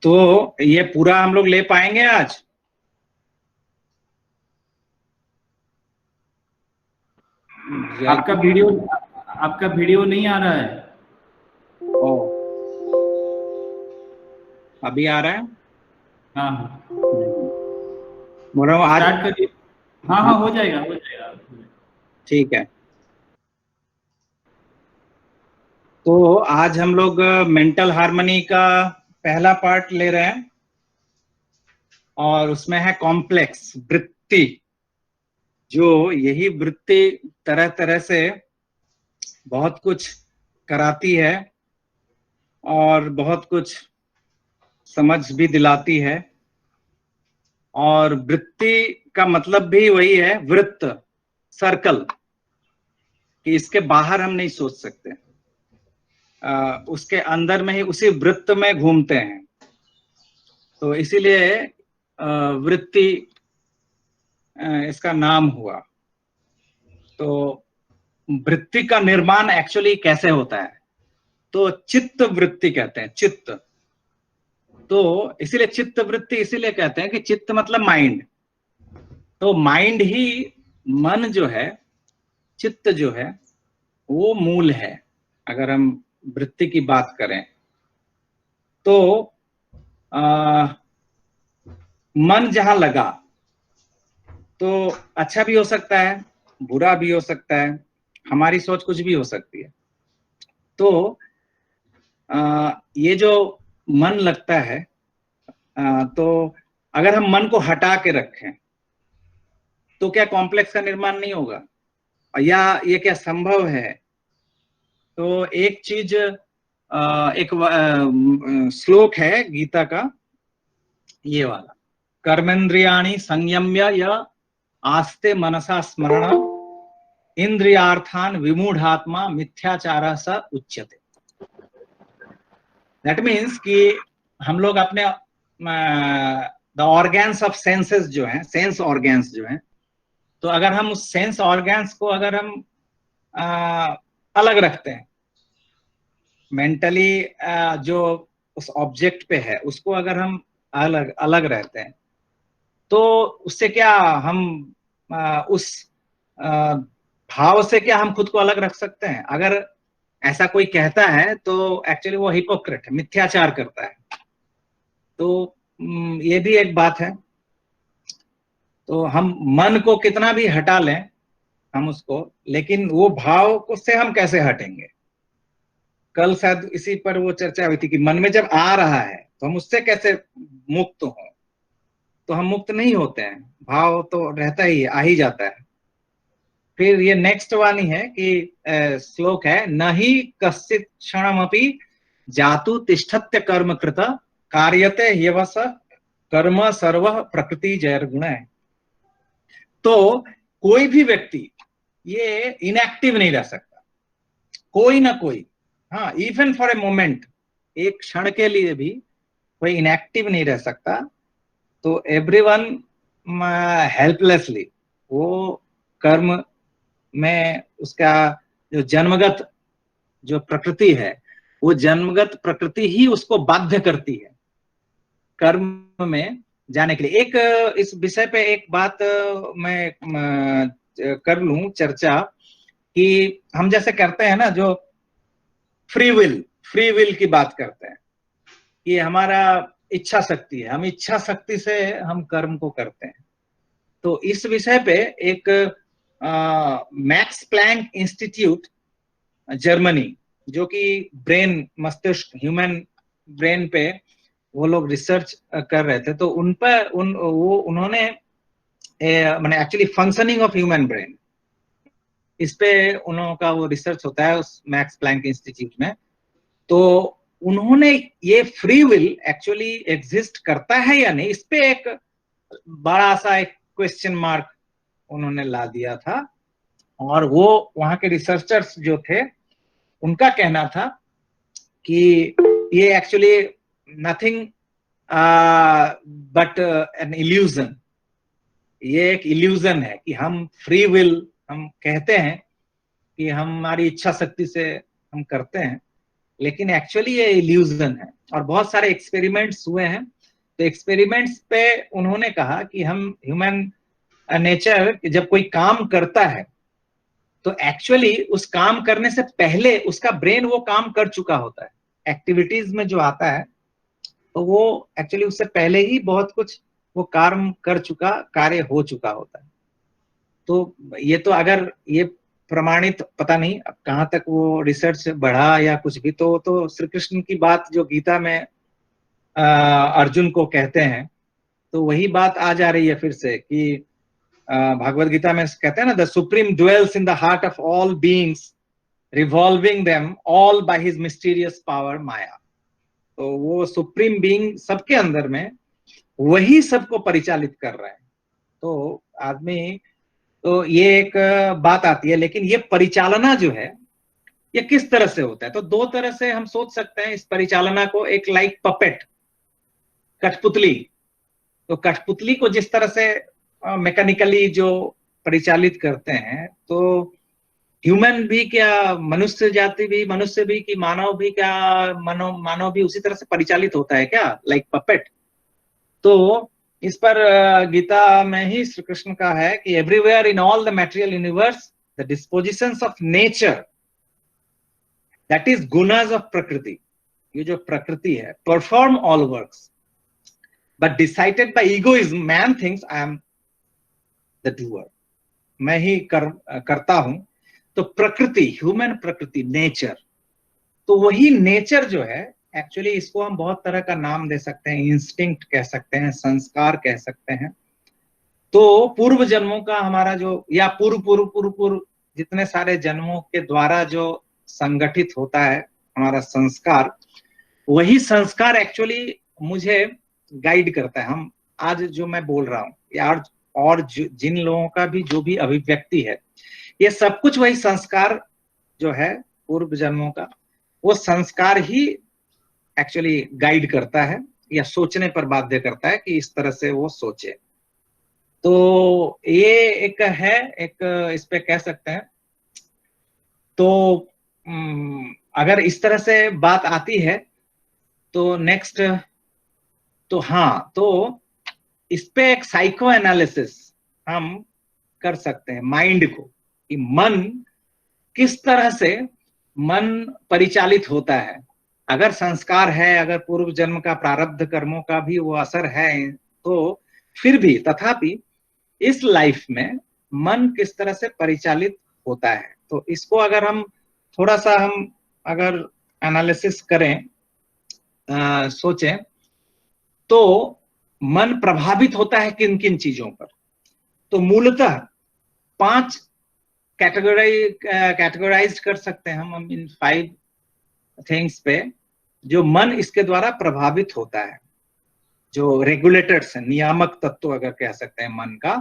तो ये पूरा हम लोग ले पाएंगे आज? आपका वीडियो नहीं आ रहा है। ओ, अभी आ रहा है? हाँ हाँ, बोल रहा हूँ आज। स्टार्ट करिए। हाँ हाँ, हो जाएगा हो जाएगा। ठीक है, तो आज हम लोग मेंटल हार्मनी का पहला पार्ट ले रहे हैं और उसमें है कॉम्प्लेक्स वृत्ति। जो यही वृत्ति तरह तरह से बहुत कुछ कराती है और बहुत कुछ समझ भी दिलाती है। और वृत्ति का मतलब भी वही है, वृत्त, सर्कल, कि इसके बाहर हम नहीं सोच सकते, उसके अंदर में ही उसी वृत्त में घूमते हैं। तो इसीलिए वृत्ति इसका नाम हुआ। तो वृत्ति का निर्माण एक्चुअली कैसे होता है? तो चित्त वृत्ति कहते हैं, चित्त। तो इसीलिए चित्त वृत्ति इसीलिए कहते हैं कि चित्त मतलब माइंड। तो माइंड ही, मन जो है, चित्त जो है, वो मूल है। अगर हम वृत्ति की बात करें तो मन जहां लगा तो अच्छा भी हो सकता है, बुरा भी हो सकता है, हमारी सोच कुछ भी हो सकती है। तो ये जो मन लगता है, तो अगर हम मन को हटा के रखें तो क्या कॉम्प्लेक्स का निर्माण नहीं होगा, या ये क्या संभव है? तो एक चीज, एक श्लोक है गीता का, ये वाला, कर्मेंद्रियाणि संयम्य य आस्ते मनसा स्मरण इंद्रियार्थान विमूढ़ात्मा मिथ्याचारः स उच्यते। दैट मीन्स कि हम लोग अपने द ऑर्गन्स ऑफ सेंसेस जो हैं, सेंस ऑर्गन्स जो हैं, तो अगर हम उस सेंस ऑर्गन्स को अगर हम अलग रखते हैं, मेंटली जो उस ऑब्जेक्ट पे है उसको अगर हम अलग अलग रहते हैं, तो उससे क्या हम उस भाव से क्या हम खुद को अलग रख सकते हैं? अगर ऐसा कोई कहता है तो एक्चुअली वो हिपोक्रेट है, मिथ्याचार करता है। तो ये भी एक बात है। तो हम मन को कितना भी हटा लें हम उसको, लेकिन वो भाव को से हम कैसे हटेंगे? कल शायद इसी पर वो चर्चा हुई थी कि मन में जब आ रहा है तो हम उससे कैसे मुक्त हो? तो हम मुक्त नहीं होते हैं, भाव तो रहता ही है, आ ही जाता है। फिर ये नेक्स्ट वाली है कि श्लोक है, न ही कश्चित क्षणमपि जातु तिष्ठत्य कर्म कृत कार्यते ह्यवस कर्म सर्व प्रकृति जैर्गुण है। तो कोई भी व्यक्ति ये इनएक्टिव नहीं रह सकता, कोई ना कोई। हाँ, इवन फॉर ए मोमेंट, एक क्षण के लिए भी कोई इनएक्टिव नहीं रह सकता। तो एवरीवन हेल्पलेसली वो कर्म में उसका जो जन्मगत जो प्रकृति है, वो जन्मगत प्रकृति ही उसको बाध्य करती है कर्म में जाने के लिए। एक इस विषय पे एक बात मैं कर लूं चर्चा, कि हम जैसे करते हैं ना, जो फ्री विल की बात करते हैं, कि हमारा इच्छा शक्ति है, हम इच्छा शक्ति से हम कर्म को करते हैं। तो इस विषय पे एक मैक्स प्लैंक इंस्टीट्यूट जर्मनी, जो कि ब्रेन, मस्तिष्क, ह्यूमन ब्रेन पे वो लोग रिसर्च कर रहे थे, तो उन पर उन्होंने माने actually functioning of human brain, इस पे उनका वो रिसर्च होता है उस मैक्स प्लैंक इंस्टीट्यूट में। तो उन्होंने ये फ्री विल एक्चुअली एग्जिस्ट करता है या नहीं, इस पे एक बड़ा सा एक क्वेश्चन मार्क उन्होंने ला दिया था। और वो वहां के रिसर्चर्स जो थे, उनका कहना था कि ये actually nothing but an illusion, ये एक इल्यूजन है कि हम फ्री विल, हम कहते हैं कि हमारी इच्छा शक्ति से हम करते हैं, लेकिन एक्चुअली ये इल्यूजन है। और बहुत सारे एक्सपेरिमेंट्स हुए हैं, तो एक्सपेरिमेंट्स पे उन्होंने कहा कि हम ह्यूमन नेचर जब कोई काम करता है तो एक्चुअली उस काम करने से पहले उसका ब्रेन वो काम कर चुका होता है। एक्टिविटीज में जो आता है तो वो एक्चुअली उससे पहले ही बहुत कुछ वो कार्य हो चुका होता है। तो ये तो अगर ये प्रमाणित, पता नहीं अब कहाँ तक वो रिसर्च बढ़ा या कुछ भी, तो श्री कृष्ण की बात जो गीता में अर्जुन को कहते हैं, तो वही बात आ जा रही है फिर से कि भागवत गीता में कहते हैं ना, the supreme dwells in the heart of all beings revolving them all by his mysterious power maya. तो वो सुप्रीम बीइंग सबके अंदर में, वही सबको परिचालित कर रहे हैं। तो आदमी, तो ये एक बात आती है, लेकिन ये परिचालना जो है ये किस तरह से होता है? तो दो तरह से हम सोच सकते हैं इस परिचालना को। एक लाइक पपेट, कठपुतली। तो कठपुतली को जिस तरह से मैकेनिकली जो परिचालित करते हैं, तो ह्यूमन भी क्या, मनुष्य जाति भी, मनुष्य भी कि मानव भी क्या, मानव भी उसी तरह से परिचालित होता है क्या, लाइक पपेट? तो इस पर गीता में ही श्री कृष्ण का है कि everywhere in all the material universe the dispositions of nature, that is gunas of prakriti, ये जो प्रकृति है, perform all works but decided by egoism man thinks I am the doer, मैं ही करता हूं। तो प्रकृति, ह्यूमन प्रकृति, नेचर, तो वही नेचर जो है एक्चुअली, इसको हम बहुत तरह का नाम दे सकते हैं, इंस्टिंक्ट कह सकते हैं, संस्कार कह सकते हैं। तो पूर्व जन्मों का हमारा जो, या पूर्व जितने सारे जन्मों के द्वारा जो संगठित होता है हमारा संस्कार, वही संस्कार एक्चुअली मुझे गाइड करता है। हम आज जो मैं बोल रहा हूँ, या और जिन लोगों का भी जो भी अभिव्यक्ति है, ये सब कुछ वही संस्कार जो है पूर्व जन्मों का, वो संस्कार ही एक्चुअली गाइड करता है या सोचने पर बाध्य करता है कि इस तरह से वो सोचे। तो ये एक है, एक इस पे कह सकते हैं। तो अगर इस तरह से बात आती है तो नेक्स्ट, तो हाँ, तो इस पे एक साइको एनालिसिस हम कर सकते हैं माइंड को, कि मन किस तरह से मन परिचालित होता है। अगर संस्कार है, अगर पूर्व जन्म का प्रारब्ध कर्मों का भी वो असर है, तो फिर भी तथापि इस लाइफ में मन किस तरह से परिचालित होता है। तो इसको अगर हम थोड़ा सा हम अगर एनालिसिस करें, सोचें, तो मन प्रभावित होता है किन किन चीजों पर? तो मूलतः 5 कैटेगराइज कर सकते हैं हम इन 5 थिंग्स पे, जो मन इसके द्वारा प्रभावित होता है, जो रेगुलेटर्स हैं, नियामक तत्व अगर कह सकते हैं मन का।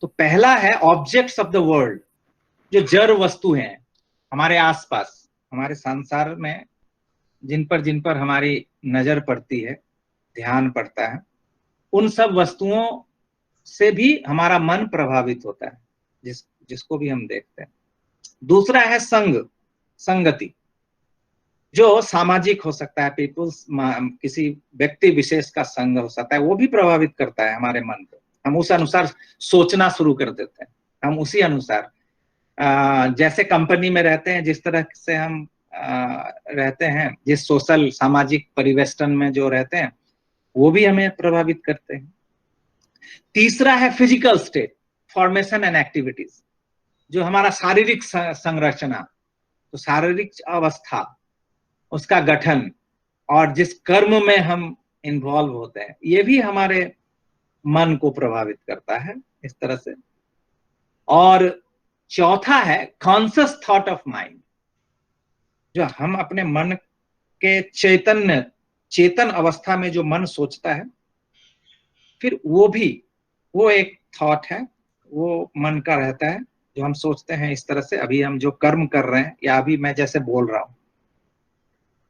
तो पहला है ऑब्जेक्ट्स ऑफ द वर्ल्ड, जो जड़ वस्तु हैं हमारे आसपास, हमारे संसार में जिन पर हमारी नजर पड़ती है, ध्यान पड़ता है, उन सब वस्तुओं से भी हमारा मन प्रभावित होता है, जिसको भी हम देखते हैं। दूसरा है संगति, जो सामाजिक हो सकता है, पीपुल्स, किसी व्यक्ति विशेष का संग हो सकता है, वो भी प्रभावित करता है हमारे मन को। हम उस अनुसार सोचना शुरू कर देते हैं, हम उसी अनुसार, जैसे कंपनी में रहते हैं, जिस तरह से हम रहते हैं, जिस सोशल सामाजिक परिवेष्टन में जो रहते हैं, वो भी हमें प्रभावित करते हैं। तीसरा है physical state, formation and activities, जो हमारा शारीरिक संरचना, तो शारीरिक अवस्था, उसका गठन और जिस कर्म में हम इन्वॉल्व होते हैं, ये भी हमारे मन को प्रभावित करता है इस तरह से। और चौथा है कॉन्शियस थॉट ऑफ माइंड, जो हम अपने मन के चेतन अवस्था में जो मन सोचता है, फिर वो एक थॉट है, वो मन का रहता है, जो हम सोचते हैं इस तरह से, अभी हम जो कर्म कर रहे हैं या अभी मैं जैसे बोल रहा हूं,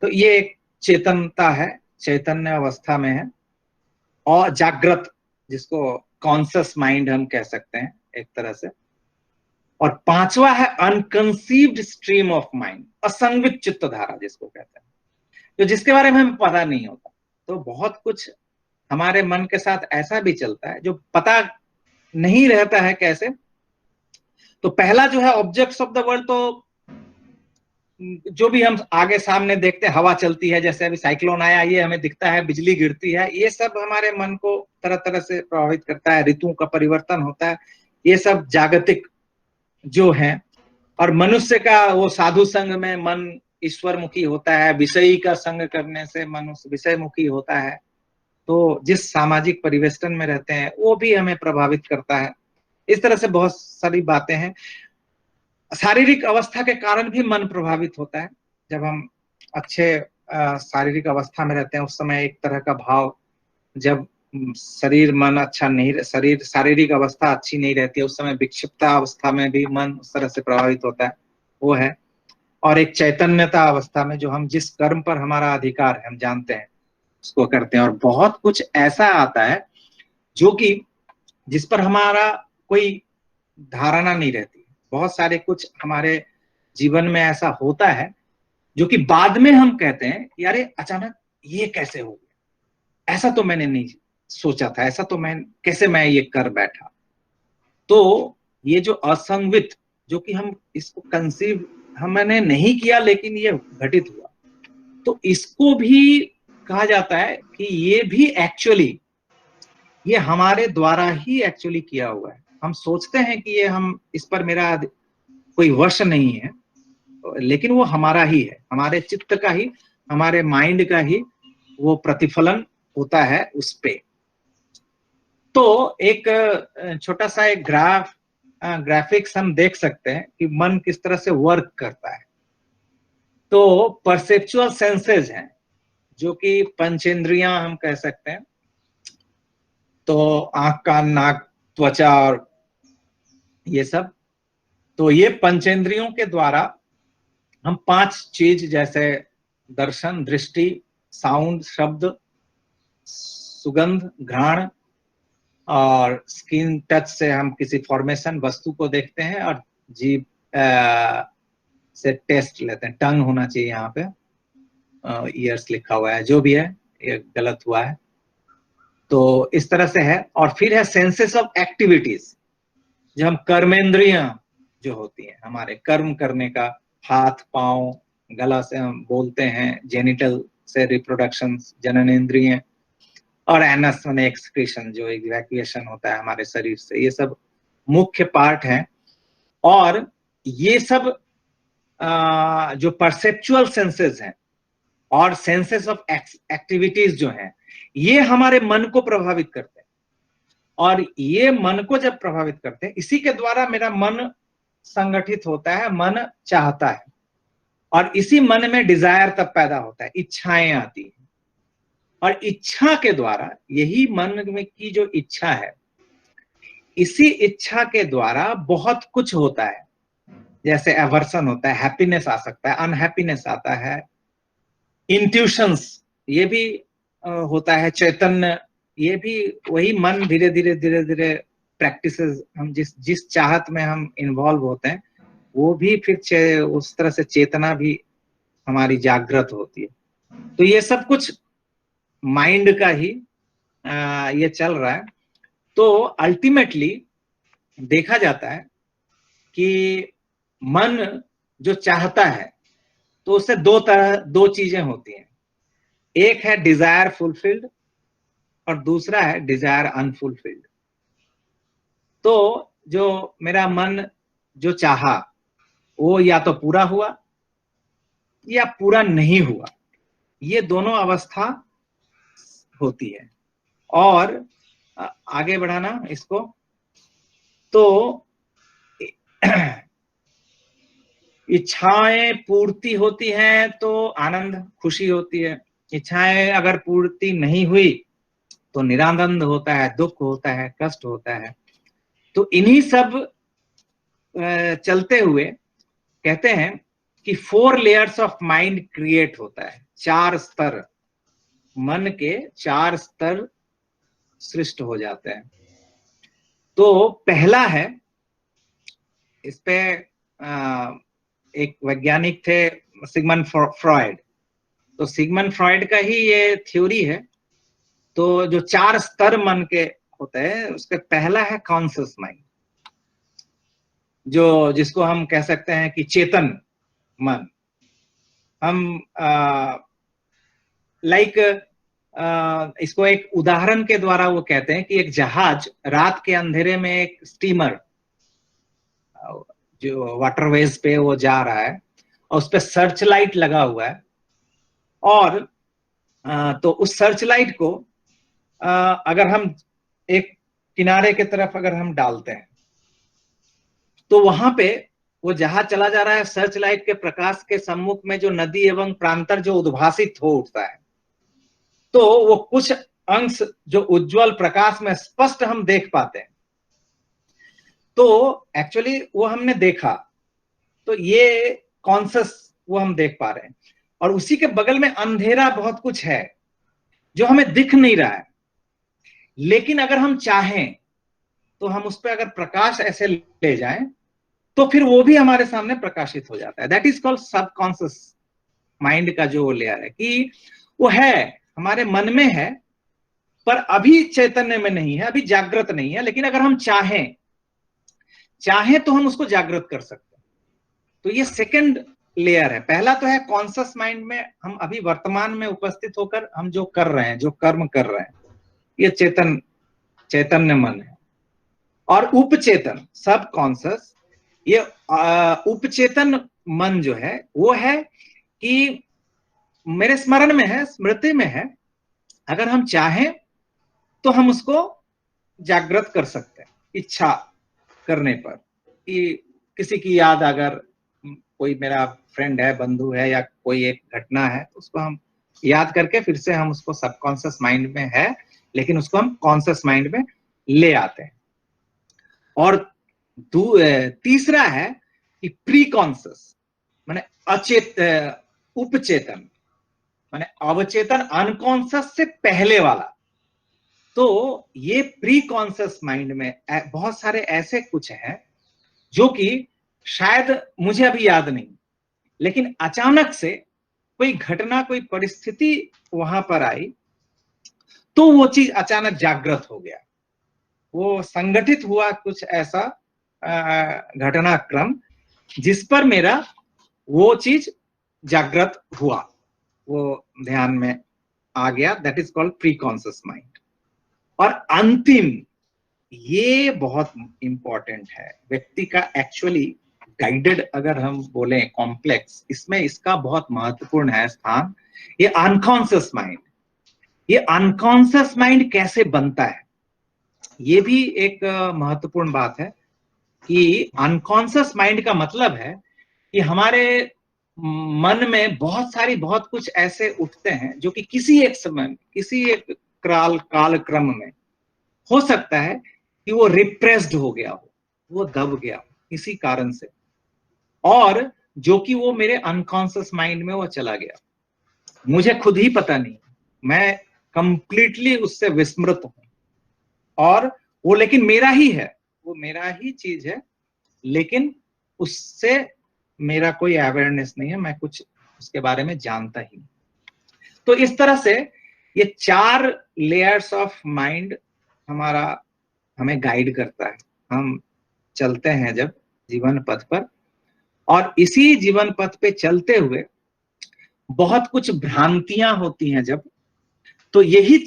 तो ये एक चेतनता है, चैतन्य अवस्था में है। और जागृत, जिसको कॉन्शियस माइंड हम कह सकते हैं एक तरह से। और 5वां है अनकंसीव्ड स्ट्रीम ऑफ माइंड, असंवित चित्त धारा जिसको कहते हैं। तो जिसके बारे में हमें पता नहीं होता। तो बहुत कुछ हमारे मन के साथ ऐसा भी चलता है जो पता नहीं रहता है कैसे। तो पहला जो है ऑब्जेक्ट्स ऑफ द वर्ल्ड, तो जो भी हम आगे सामने देखते हैं, हवा चलती है, जैसे अभी साइक्लोन आया, ये हमें दिखता है, बिजली गिरती है, ये सब हमारे मन को तरह तरह से प्रभावित करता है। ऋतुओं का परिवर्तन होता है, ये सब जागतिक जो है। और मनुष्य का वो साधु संग में मन ईश्वरमुखी होता है, विषयी का संग करने से मनुष्य विषयमुखी होता है। तो जिस सामाजिक परिवेष्टन में रहते हैं वो भी हमें प्रभावित करता है। इस तरह से बहुत सारी बातें हैं। शारीरिक अवस्था के कारण भी मन प्रभावित होता है। जब हम अच्छे शारीरिक अवस्था में रहते हैं उस समय एक तरह का भाव, जब शरीर मन अच्छा नहीं, शरीर शारीरिक अवस्था अच्छी नहीं रहती है उस समय विक्षिप्ता अवस्था में भी मन उस तरह से प्रभावित होता है, वो है। और एक चैतन्यता अवस्था में जो हम जिस कर्म पर हमारा अधिकार है हम जानते हैं उसको करते हैं। और बहुत कुछ ऐसा आता है जो कि जिस पर हमारा कोई धारणा नहीं रहती। बहुत सारे कुछ हमारे जीवन में ऐसा होता है जो कि बाद में हम कहते हैं कि अरे अचानक ये कैसे हो गया, ऐसा तो मैंने नहीं सोचा था, ऐसा तो मैं ये कर बैठा। तो ये जो असंवित, जो कि हम इसको कंसीव हमने नहीं किया लेकिन ये घटित हुआ, तो इसको भी कहा जाता है कि ये भी एक्चुअली ये हमारे द्वारा ही एक्चुअली किया हुआ है। हम सोचते हैं कि ये हम इस पर मेरा कोई वश नहीं है, लेकिन वो हमारा ही है, हमारे चित्त का ही, हमारे माइंड का ही वो प्रतिफलन होता है उस पे। तो एक छोटा सा एक ग्राफिक्स हम देख सकते हैं कि मन किस तरह से वर्क करता है। तो परसेप्चुअल सेंसेस हैं जो कि पंचेंद्रियां हम कह सकते हैं। तो आंख, कान, नाक, त्वचा और ये सब, तो ये पंचेंद्रियों के द्वारा हम 5 चीज जैसे दर्शन, दृष्टि, साउंड, शब्द, सुगंध, घ्राण और स्किन टच से हम किसी फॉर्मेशन वस्तु को देखते हैं, और जीभ से टेस्ट लेते हैं। टंग होना चाहिए यहाँ पे, ईयर्स लिखा हुआ है, जो भी है ये गलत हुआ है। तो इस तरह से है। और फिर है सेंसेस ऑफ एक्टिविटीज, जो हम कर्मेंद्रियां जो होती हैं, हमारे कर्म करने का, हाथ, पांव, गला से हम बोलते हैं, जेनिटल से रिप्रोडक्शन, जननेंद्रिय, और एनस माने एक्सक्रीशन, जो इवैक्यूएशन होता है हमारे शरीर से। ये सब मुख्य पार्ट है। और ये सब जो परसेप्चुअल सेंसेस हैं और सेंसेस ऑफ एक्टिविटीज जो हैं, ये हमारे मन को प्रभावित करते हैं। और ये मन को जब प्रभावित करते हैं, इसी के द्वारा मेरा मन संगठित होता है, मन चाहता है, और इसी मन में डिजायर तब पैदा होता है, इच्छाएं आती हैं। और इच्छा के द्वारा, यही मन में की जो इच्छा है, इसी इच्छा के द्वारा बहुत कुछ होता है। जैसे एवर्सन होता है, हैप्पीनेस आ सकता है, अनहैप्पीनेस आता है, इंट्यूशंस ये भी होता है, चैतन्य ये भी वही मन धीरे धीरे धीरे धीरे प्रैक्टिसेस, हम जिस चाहत में हम इन्वॉल्व होते हैं वो भी फिर उस तरह से चेतना भी हमारी जागृत होती है। तो ये सब कुछ माइंड का ही ये चल रहा है। तो अल्टीमेटली देखा जाता है कि मन जो चाहता है तो उससे दो चीजें होती हैं। एक है डिजायर फुलफिल्ड और दूसरा है डिजायर अनफुलफिल्ड। तो जो मेरा मन जो चाहा वो या तो पूरा हुआ या पूरा नहीं हुआ, ये दोनों अवस्था होती है। और आगे बढ़ाना इसको, तो इच्छाएं पूर्ति होती हैं तो आनंद, खुशी होती है। इच्छाएं अगर पूर्ति नहीं हुई तो निरानंद होता है, दुख होता है, कष्ट होता है। तो इन्हीं सब चलते हुए कहते हैं कि 4 लेयर्स ऑफ माइंड क्रिएट होता है। 4 स्तर, मन के 4 स्तर सृष्ट हो जाते हैं। तो पहला है, इस पे एक वैज्ञानिक थे सिगमंड फ्रॉयड, तो सिगमंड फ्रॉइड का ही ये थ्योरी है। तो जो 4 स्तर मन के होते हैं, उसके पहला है कॉन्शियस माइंड, जो जिसको हम कह सकते हैं कि चेतन मन। हम लाइक इसको एक उदाहरण के द्वारा वो कहते हैं कि एक जहाज रात के अंधेरे में, एक स्टीमर जो वाटरवेज पे वो जा रहा है और उस पर सर्च लाइट लगा हुआ है, और तो उस सर्च लाइट को अगर हम एक किनारे की तरफ अगर हम डालते हैं तो वहां पे वो जहाज चला जा रहा है, सर्च लाइट के प्रकाश के सम्मुख में जो नदी एवं प्रांतर जो उद्भासित हो उठता है, तो वो कुछ अंश जो उज्जवल प्रकाश में स्पष्ट हम देख पाते हैं। तो एक्चुअली वो हमने देखा, तो ये कॉन्शियस वो हम देख पा रहे हैं। और उसी के बगल में अंधेरा बहुत कुछ है जो हमें दिख नहीं रहा है, लेकिन अगर हम चाहें तो हम उस पर अगर प्रकाश ऐसे ले जाएं तो फिर वो भी हमारे सामने प्रकाशित हो जाता है। That is called subconscious mind का जो लेयर है, कि वो है हमारे मन में है पर अभी चैतन्य में नहीं है, अभी जागृत नहीं है, लेकिन अगर हम चाहें तो हम उसको जागृत कर सकते हैं। तो ये सेकंड लेयर है। पहला तो है कॉन्शियस माइंड में हम अभी वर्तमान में उपस्थित होकर हम जो कर रहे हैं, जो कर्म कर रहे हैं, ये चैतन्य मन है। और उपचेतन सब कॉन्शियस, ये उपचेतन मन जो है वो है कि मेरे स्मरण में है, स्मृति में है, अगर हम चाहें तो हम उसको जागृत कर सकते हैं इच्छा करने पर। कि किसी की याद, अगर कोई मेरा फ्रेंड है, बंधु है, या कोई एक घटना है, तो उसको हम याद करके फिर से हम उसको सबकॉन्शियस माइंड में है, लेकिन उसको हम कॉन्शियस माइंड में ले आते हैं। और तीसरा है कि प्री कॉन्शियस, माने उपचेतन, माने अवचेतन, अनकॉन्शियस से पहले वाला। तो ये प्री कॉन्शियस माइंड में बहुत सारे ऐसे कुछ हैं जो कि शायद मुझे अभी याद नहीं, लेकिन अचानक से कोई घटना, कोई परिस्थिति वहां पर आई तो वो चीज अचानक जागृत हो गया, वो संगठित हुआ कुछ ऐसा घटनाक्रम जिस पर मेरा वो चीज जागृत हुआ, वो ध्यान में आ गया। That is called pre conscious mind. और अंतिम, ये बहुत इंपॉर्टेंट है, व्यक्ति का एक्चुअली गाइडेड, अगर हम बोले कॉम्प्लेक्स, इसमें इसका बहुत महत्वपूर्ण है स्थान, ये अनकॉन्शियस माइंड। ये अनकॉन्शियस माइंड कैसे बनता है, ये भी एक महत्वपूर्ण बात है। कि अनकॉन्शियस माइंड का मतलब है कि हमारे मन में बहुत कुछ ऐसे उठते हैं जो कि किसी एक समय, किसी एक कालक्रम में हो सकता है कि वो रिप्रेस्ड हो गया हो, वो दब गया हो किसी कारण से, और जो कि वो मेरे अनकॉन्शियस माइंड में वो चला गया, मुझे खुद ही पता नहीं, मैं कंप्लीटली उससे विस्मृत हूं, और वो लेकिन मेरा ही है, वो मेरा ही चीज है, लेकिन उससे मेरा कोई अवेयरनेस नहीं है, मैं कुछ उसके बारे में जानता ही नहीं। तो इस तरह से ये 4 लेयर्स ऑफ माइंड हमें गाइड करता है। हम चलते हैं जब जीवन पथ पर, और इसी जीवन पथ पे चलते हुए बहुत कुछ भ्रांतियां होती हैं जब, तो यही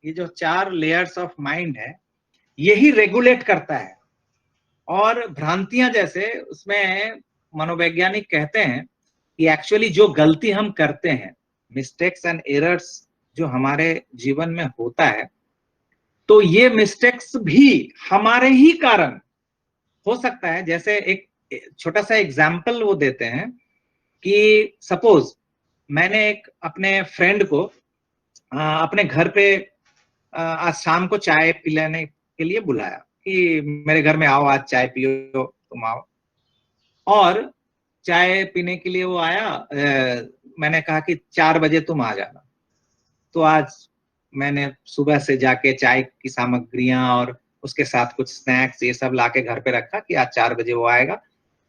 ये जो 4 लेयर्स ऑफ माइंड है, यही रेगुलेट करता है। और भ्रांतियां जैसे, उसमें मनोवैज्ञानिक कहते हैं कि एक्चुअली जो गलती हम करते हैं, मिस्टेक्स एंड एरर्स जो हमारे जीवन में होता है, तो ये मिस्टेक्स भी हमारे ही कारण हो सकता है। जैसे एक छोटा सा एग्जाम्पल वो देते हैं कि सपोज मैंने एक अपने फ्रेंड को अपने घर पे आज शाम को चाय पिलाने के लिए बुलाया कि मेरे घर में आओ, आज चाय पियो, तुम आओ। और चाय पीने के लिए वो आया, मैंने कहा कि 4 बजे तुम आ जाना। तो आज मैंने सुबह से जाके चाय की सामग्रियां और उसके साथ कुछ स्नैक्स ये सब लाके घर पे रखा कि आज 4 बजे वो आएगा,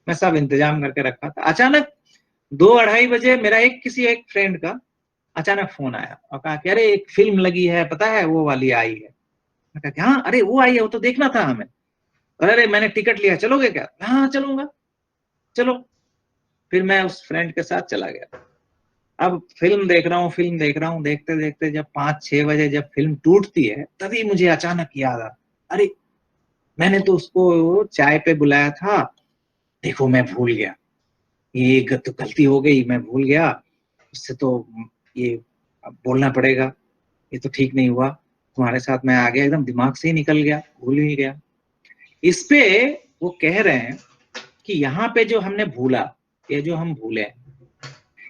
मैं सब इंतजाम करके रखा था। अचानक 2-2:30 बजे मेरा किसी एक फ्रेंड का अचानक फोन आया और कहा कि अरे एक फिल्म लगी है, पता है वो वाली आई है। मैं कहा कि हाँ, अरे वो आई है, वो तो देखना था हमें। अरे मैंने टिकट लिया, चलोगे क्या? हाँ चलूंगा, चलो। फिर मैं उस फ्रेंड के साथ चला गया। अब फिल्म देख रहा हूँ, फिल्म देख रहा हूँ, देखते देखते जब 5-6 बजे जब फिल्म टूटती है, तभी मुझे अचानक याद आ, अरे मैंने तो उसको चाय पे बुलाया था, देखो मैं भूल गया, ये तो गलती हो गई, मैं भूल गया, उससे तो ये अब बोलना पड़ेगा, ये तो ठीक नहीं हुआ, तुम्हारे साथ मैं आ गया, एकदम दिमाग से ही निकल गया, भूल ही गया। इस पे वो कह रहे हैं कि यहाँ पे जो हमने भूला, ये जो हम भूले,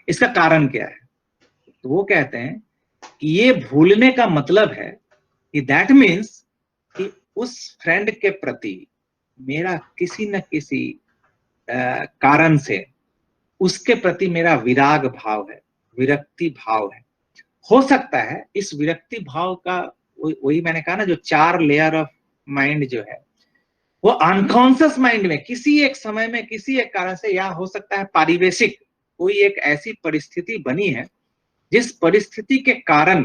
इसका कारण क्या है? तो वो कहते हैं कि ये भूलने का मतलब है कि दैट मीन्स कि उस फ्रेंड के प्रति मेरा किसी न किसी कारण से उसके प्रति मेरा विराग भाव है, विरक्ति भाव है। हो सकता है इस विरक्ति भाव का, वही मैंने कहा ना, जो 4 लेयर ऑफ माइंड जो है, वो अनकॉन्शियस माइंड में किसी एक समय में किसी एक कारण से, या हो सकता है पारिवेशिक कोई एक ऐसी परिस्थिति बनी है जिस परिस्थिति के कारण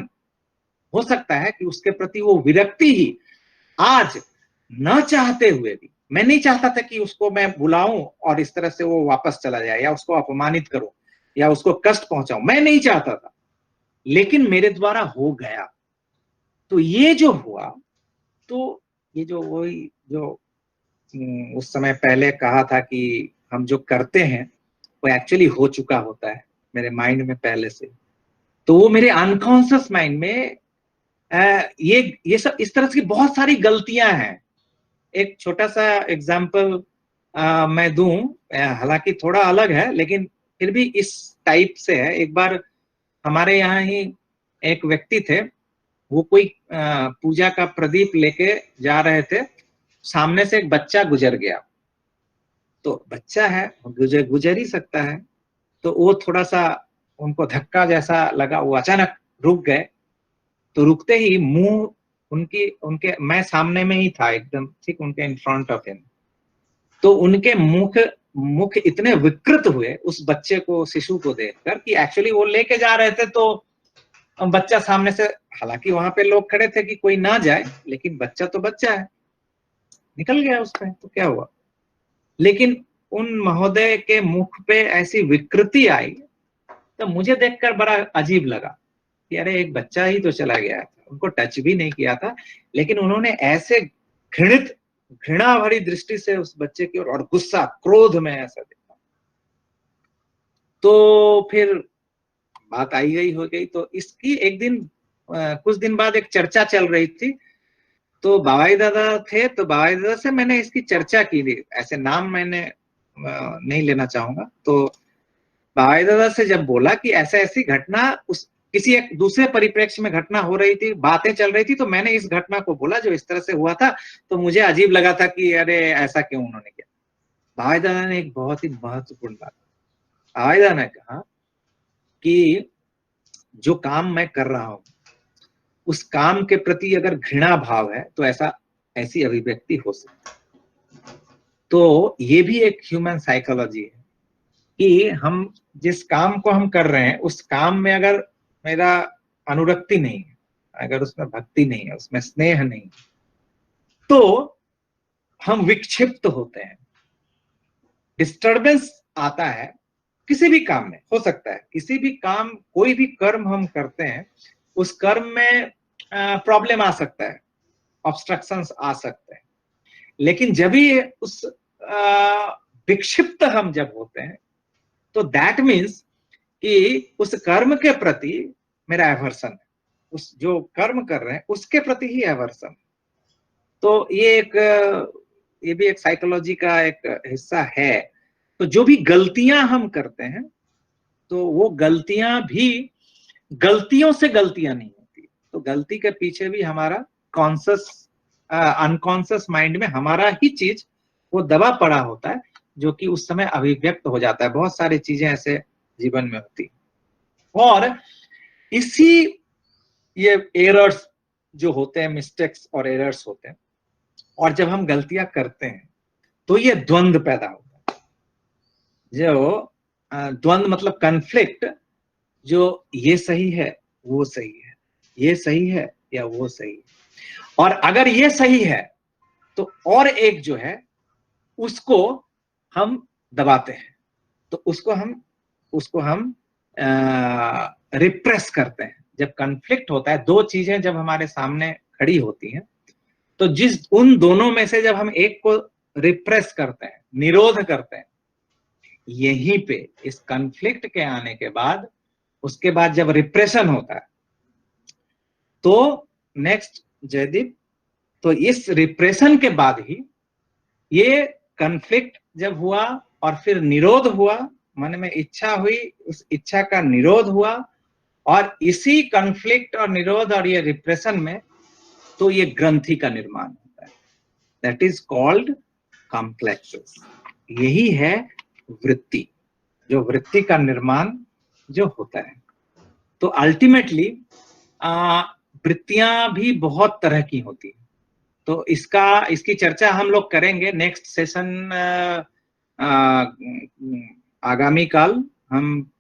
हो सकता है कि उसके प्रति वो विरक्ति ही आज न चाहते हुए भी, मैं नहीं चाहता था कि उसको मैं बुलाऊं और इस तरह से वो वापस चला जाए या उसको अपमानित करूं या उसको कष्ट पहुंचाऊं, मैं नहीं चाहता था, लेकिन मेरे द्वारा हो गया। तो ये जो हुआ, तो ये जो वही जो उस समय पहले कहा था कि हम जो करते हैं वो एक्चुअली हो चुका होता है मेरे माइंड में पहले से। तो वो मेरे अनकॉन्शियस माइंड में ये सब इस तरह की बहुत सारी गलतियां हैं। एक छोटा सा एग्जाम्पल मैं दूं, हालांकि थोड़ा अलग है लेकिन फिर भी इस टाइप से है। एक बार हमारे यहाँ ही एक व्यक्ति थे, वो कोई पूजा का प्रदीप लेके जा रहे थे, सामने से एक बच्चा गुजर गया। तो बच्चा है, गुजर ही सकता है, तो वो थोड़ा सा उनको धक्का जैसा लगा, वो अचानक रुक गए। तो रुकते ही मुंह उनकी उनके मैं सामने में ही था एकदम ठीक उनके इन फ्रंट ऑफ हिम। तो उनके मुख मुख इतने विकृत हुए उस बच्चे को, शिशु को देखकर, कि एक्चुअली वो लेके जा रहे थे तो बच्चा सामने से, हालांकि वहां पे लोग खड़े थे कि कोई ना जाए, लेकिन बच्चा तो बच्चा है, निकल गया उसमें, तो क्या हुआ। लेकिन उन महोदय के मुख पे ऐसी विकृति आई, तो मुझे देखकर बड़ा अजीब लगा कि अरे एक बच्चा ही तो चला गया था, उनको टच भी नहीं किया था, लेकिन उन्होंने ऐसे घृणा भरी दृष्टि से उस बच्चे की ओर और गुस्सा क्रोध में ऐसा देखा। तो फिर बात आई गई हो गई। तो इसकी एक दिन कुछ दिन बाद एक चर्चा चल रही थी, तो बाबाई दादा थे, तो बाबाई दादा से मैंने इसकी चर्चा की थी, ऐसे नाम मैंने नहीं लेना चाहूंगा। तो बाबाई दादा से जब बोला कि ऐसा ऐसी घटना उस किसी एक दूसरे परिप्रेक्ष्य में घटना हो रही थी, बातें चल रही थी, तो मैंने इस घटना को बोला जो इस तरह से हुआ था, तो मुझे अजीब लगा था कि अरे ऐसा क्यों उन्होंने किया। बाबाई दादा ने एक बहुत ही महत्वपूर्ण बात, बाबाई दादा ने कहा कि जो काम मैं कर रहा हूं उस काम के प्रति अगर घृणा भाव है तो ऐसी अभिव्यक्ति हो सकती है। तो ये भी एक ह्यूमन साइकोलॉजी है कि हम जिस काम को हम कर रहे हैं उस काम में अगर मेरा अनुरक्ति नहीं है, अगर उसमें भक्ति नहीं है, उसमें स्नेह नहीं है, तो हम विक्षिप्त होते हैं, डिस्टरबेंस आता है। किसी भी काम में हो सकता है, किसी भी काम, कोई भी कर्म हम करते हैं, उस कर्म में प्रॉब्लम आ सकता है, ऑब्स्ट्रक्शंस आ सकते हैं। लेकिन जब भी उस विक्षिप्त हम जब होते हैं, तो दैट मीन्स कि उस कर्म के प्रति मेरा एवर्सन है, उस जो कर्म कर रहे हैं उसके प्रति ही एवर्सन। तो ये भी एक साइकोलॉजी का एक हिस्सा है। तो जो भी गलतियां हम करते हैं, तो वो गलतियां भी गलतियों से गलतियां नहीं होती, तो गलती के पीछे भी हमारा कॉन्शियस अनकॉन्शियस माइंड में हमारा ही चीज वो दबा पड़ा होता है, जो कि उस समय अभिव्यक्त हो जाता है। बहुत सारी चीजें ऐसे जीवन में होती, और इसी ये एरर्स जो होते हैं, मिस्टेक्स और एरर्स होते हैं, और जब हम गलतियां करते हैं तो ये द्वंद्व पैदा होता है। जो द्वंद्व मतलब कन्फ्लिक्ट, जो ये सही है वो सही है, ये सही है या वो सही है, और अगर ये सही है तो और एक जो है उसको हम दबाते हैं, तो उसको हम रिप्रेस करते हैं। जब कॉन्फ्लिक्ट होता है, दो चीजें जब हमारे सामने खड़ी होती हैं, तो उन दोनों में से जब हम एक को रिप्रेस करते हैं, निरोध करते हैं, यहीं पे इस कॉन्फ्लिक्ट के आने के बाद, उसके बाद जब रिप्रेशन होता है, तो नेक्स्ट जयदीप, तो इस रिप्रेशन के बाद ही ये कॉन्फ्लिक्ट जब हुआ और फिर निरोध हुआ, मन में इच्छा हुई, उस इच्छा का निरोध हुआ, और इसी कॉन्फ्लिक्ट और निरोध और ये रिप्रेशन में तो ये ग्रंथि का निर्माण होता है, दैट इज कॉल्ड कॉम्प्लेक्सेस। यही है वृत्ति, जो वृत्ति का निर्माण जो होता है। तो अल्टीमेटली वृत्तियां भी बहुत तरह की होती है, तो इसकी चर्चा हम लोग करेंगे नेक्स्ट सेशन। आगामी काल हम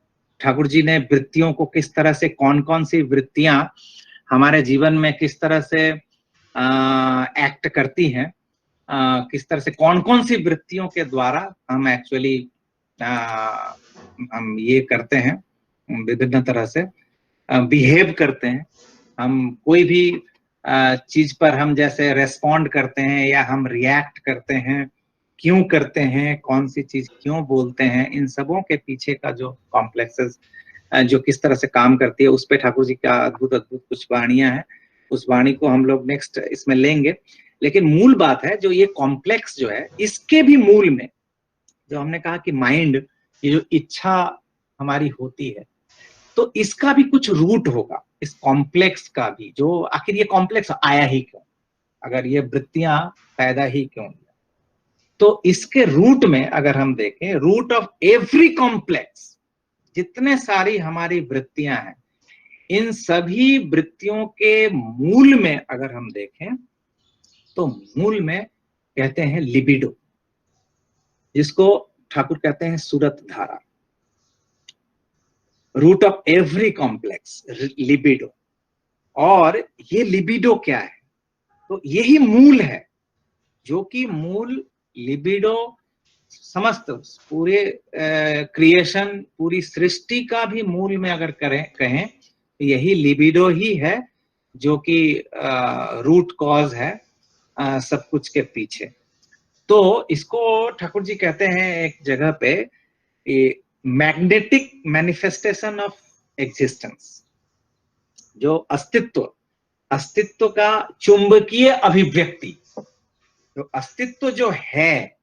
ठाकुर जी ने वृत्तियों को किस तरह से, कौन कौन सी वृत्तियां हमारे जीवन में किस तरह से एक्ट करती हैं, किस तरह से कौन कौन सी वृत्तियों के द्वारा हम एक्चुअली हम ये करते हैं, विभिन्न तरह से बिहेव करते हैं। हम कोई भी चीज पर हम जैसे रेस्पॉन्ड करते हैं या हम रिएक्ट करते हैं, क्यों करते हैं, कौन सी चीज क्यों बोलते हैं, इन सबों के पीछे का जो कॉम्प्लेक्सेस जो किस तरह से काम करती है, उस पे ठाकुर जी का अद्भुत अद्भुत कुछ वाणियां हैं। उस वाणी को हम लोग नेक्स्ट इसमें लेंगे। लेकिन मूल बात है, जो ये कॉम्प्लेक्स जो है, इसके भी मूल में जो हमने कहा कि माइंड, ये जो इच्छा हमारी होती है, तो इसका भी कुछ रूट होगा, इस कॉम्प्लेक्स का भी, जो आखिर ये कॉम्प्लेक्स आया ही क्यों, अगर ये वृत्तियां पैदा ही क्यों हुआ। तो इसके रूट में अगर हम देखें, रूट ऑफ एवरी कॉम्प्लेक्स, जितने सारी हमारी वृत्तियां हैं, इन सभी वृत्तियों के मूल में अगर हम देखें, तो मूल में कहते हैं लिबिडो, जिसको ठाकुर कहते हैं सूरत धारा। Root of every complex, libido. और ये लिबिडो क्या है? तो यही मूल है, जो कि मूल लिबिडो समस्त पूरे क्रिएशन, पूरी सृष्टि का भी मूल में अगर कहें तो यही लिबिडो ही है, जो कि रूट कॉज है सब कुछ के पीछे। तो इसको ठाकुर जी कहते हैं एक जगह पे, मैग्नेटिक मैनिफेस्टेशन ऑफ एग्जिस्टेंस, जो अस्तित्व का चुंबकीय अभिव्यक्ति, जो अस्तित्व जो है,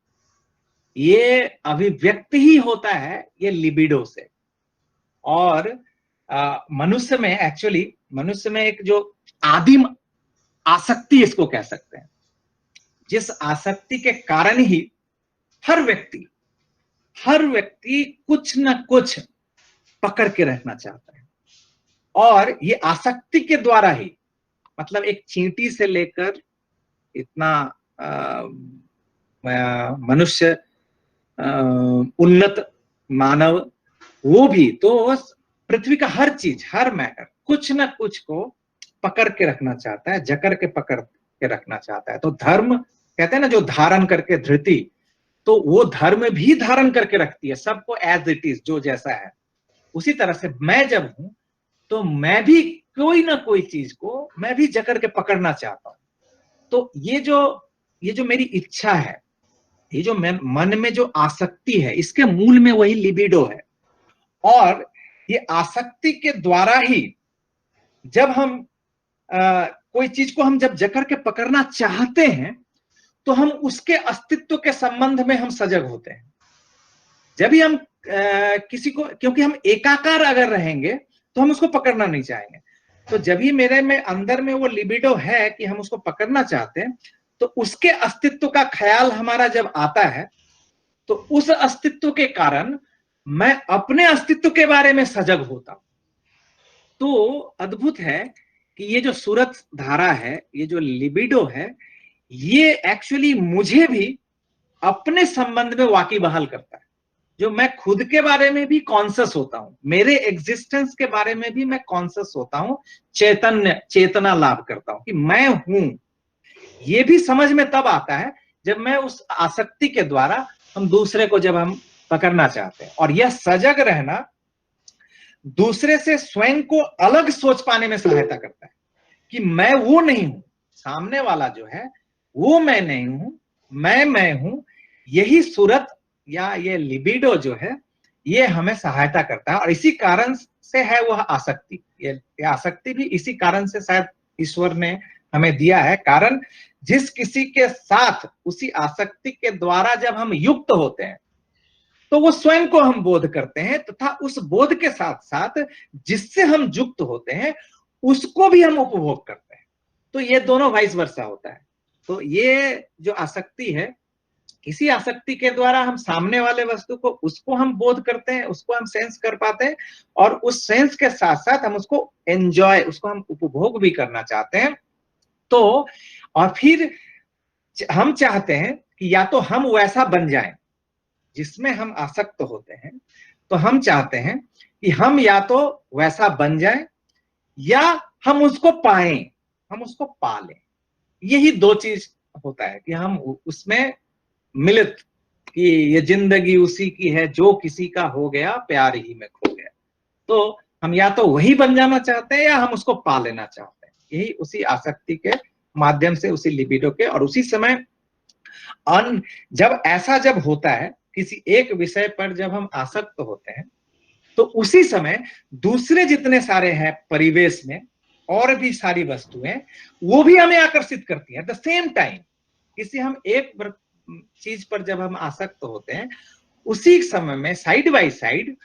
ये अभिव्यक्ति ही होता है ये लिबिडो से। और मनुष्य में एक्चुअली, मनुष्य में एक जो आदिम आसक्ति इसको कह सकते हैं, जिस आसक्ति के कारण ही हर व्यक्ति कुछ न कुछ पकड़ के रखना चाहता है। और ये आसक्ति के द्वारा ही, मतलब एक चींटी से लेकर इतना मनुष्य, उन्नत मानव, वो भी तो पृथ्वी का हर चीज, हर मैटर कुछ न कुछ को पकड़ के रखना चाहता है, जकड़ के पकड़ के रखना चाहता है। तो धर्म कहते हैं ना, जो धारण करके धृति, तो वो धर्म भी धारण करके रखती है सबको एज इट इज, जो जैसा है। उसी तरह से मैं जब हूं, तो मैं भी कोई ना कोई चीज को मैं भी जकड़ के पकड़ना चाहता हूं। तो ये जो मेरी इच्छा है, ये जो मन में जो आसक्ति है, इसके मूल में वही लिबिडो है। और ये आसक्ति के द्वारा ही जब हम कोई चीज को हम जब जकड़ के पकड़ना चाहते हैं, तो हम उसके अस्तित्व के संबंध में हम सजग होते हैं। जब भी हम किसी को, क्योंकि हम एकाकार अगर रहेंगे तो हम उसको पकड़ना नहीं चाहेंगे। तो जब भी मेरे में अंदर में वो लिबिडो है कि हम उसको पकड़ना चाहते हैं, तो उसके अस्तित्व का ख्याल हमारा जब आता है, तो उस अस्तित्व के कारण मैं अपने अस्तित्व के बारे में सजग होता हूं। तो अद्भुत है कि ये जो सूरत धारा है, ये जो लिबिडो है, ये एक्चुअली मुझे भी अपने संबंध में वाकिबहाल करता है। जो मैं खुद के बारे में भी कॉन्शियस होता हूं, मेरे एग्जिस्टेंस के बारे में भी मैं कॉन्शियस होता हूं, चेतना लाभ करता हूं कि मैं हूं। ये भी समझ में तब आता है जब मैं उस आसक्ति के द्वारा हम दूसरे को जब हम पकड़ना चाहते हैं। और यह सजग रहना दूसरे से स्वयं को अलग सोच पाने में सहायता करता है कि मैं वो नहीं हूं, सामने वाला जो है वो मैं नहीं हूं, मैं हूं। यही सूरत या ये लिबिडो जो है ये हमें सहायता करता है। और इसी कारण से है वह आसक्ति, ये आसक्ति भी इसी कारण से शायद ईश्वर ने हमें दिया है। कारण जिस किसी के साथ उसी आसक्ति के द्वारा जब हम युक्त होते हैं तो वो स्वयं को हम बोध करते हैं, तथा उस बोध के साथ साथ जिससे हम युक्त होते हैं उसको भी हम उपभोग करते हैं। तो ये दोनों वाइस वर्सा होता है। तो ये जो आसक्ति है, इसी आसक्ति के द्वारा हम सामने वाले वस्तु को, उसको हम बोध करते हैं, उसको हम सेंस कर पाते हैं, और उस सेंस के साथ साथ हम उसको एंजॉय, उसको हम उपभोग भी करना चाहते हैं। तो और फिर हम चाहते हैं कि या तो हम वैसा बन जाएं जिसमें हम आसक्त होते हैं, तो हम चाहते हैं कि हम या तो वैसा बन जाएं या हम उसको पाएं, हम उसको पा लें। यही दो चीज होता है कि हम उसमें मिलित, कि ये जिंदगी उसी की है जो किसी का हो गया प्यार ही में खो गया। तो हम या तो वही बन जाना चाहते हैं या हम उसको पा लेना चाहते हैं। यही उसी आसक्ति के माध्यम से, उसी लिबिडो के। और उसी समय जब ऐसा जब होता है किसी एक विषय पर, जब हम आसक्त होते हैं, तो उसी समय दूसरे जितने सारे हैं परिवेश में और भी सारी वस्तुएं, वो भी हमें आकर्षित करती हैं। एट द सेम टाइम किसी हम एक चीज पर जब हम आसक्त होते हैं, उसी समय में साइड बाय साइड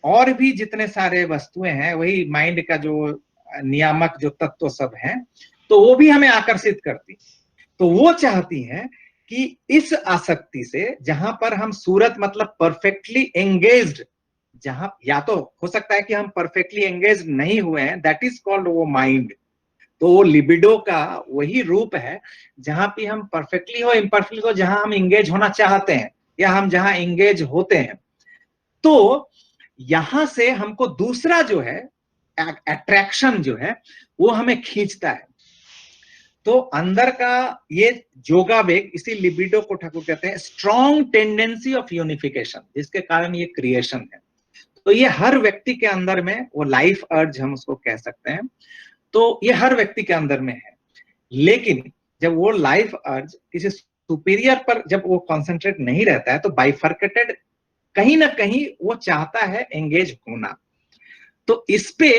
और भी जितने सारे वस्तुएं हैं, वही माइंड का जो नियामक जो तत्व सब हैं, तो वो भी हमें आकर्षित करती। तो वो चाहती हैं कि इस आसक्ति से, जहां पर हम सूरत मतलब परफेक्टली एंगेज्ड, जहां या तो हो सकता है कि हम परफेक्टली एंगेज नहीं हुए हैं, दैट इज कॉल्ड वो माइंड। तो वो लिबिडो का वही रूप है जहां पे हम परफेक्टली हो इम्परफेक्टली हो, जहां हम एंगेज होना चाहते हैं या हम जहां एंगेज होते हैं। तो यहां से हमको दूसरा जो है अट्रैक्शन जो है वो हमें खींचता है। तो अंदर का ये जोगावेग, इसी लिबिडो को ठाकुर कहते हैं स्ट्रॉन्ग टेंडेंसी ऑफ यूनिफिकेशन, जिसके कारण ये क्रिएशन है। तो ये हर व्यक्ति के अंदर में वो लाइफ अर्ज हम उसको कह सकते हैं। तो ये हर व्यक्ति के अंदर में है, लेकिन जब वो लाइफ अर्ज किसी सुपीरियर पर जब वो कॉन्सेंट्रेट नहीं रहता है, तो बाइफर्केटेड कहीं ना कहीं वो चाहता है एंगेज होना। तो इस पे